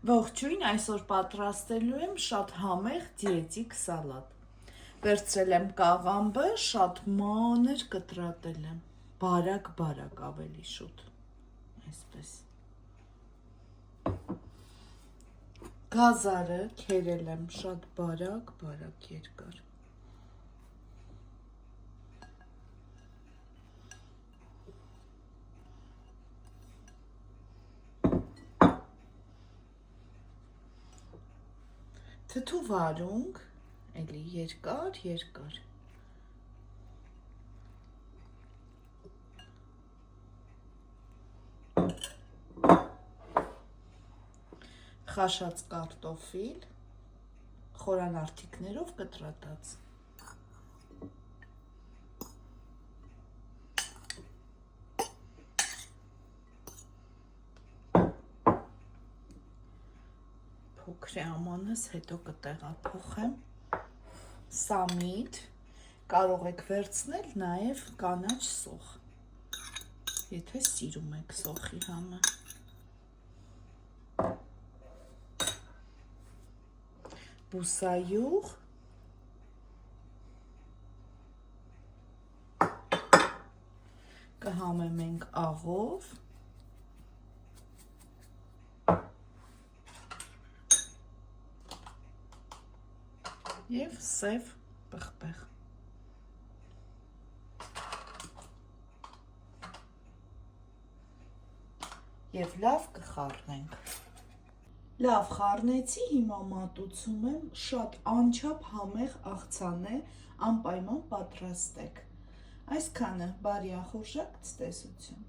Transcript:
Ողջույն, այսօր պատրաստելու եմ շատ համեղ դիետիկ սալատ։ Վերցրել եմ կաղամբը, շատ մանր կտրատել եմ, բարակ ավելի շուտ, այսպես։ Գազարը քերել եմ շատ բարակ երկար։ Թթու վարունգ, էլի երկար։ Խաշած կարտոֆիլ, խորանարդիկներով կտրատած։ Փոքր ամանս հետո կտեղափոխեմ, սամիտ, կարող եք վերցնել նաև կանաչ սոխ, եթե սիրում եք սոխի համը։ Բուսայուղ, կհամեմենք աղով, և սև պղպեղ։ Եվ լավ կխառնենք։ Լավ խառնեցի, հիմա մատուցում եմ, շատ անչափ համեղ աղցան է, անպայման պատրաստեք։ Այսքանը, բարի ախորժակ, ցտեսություն։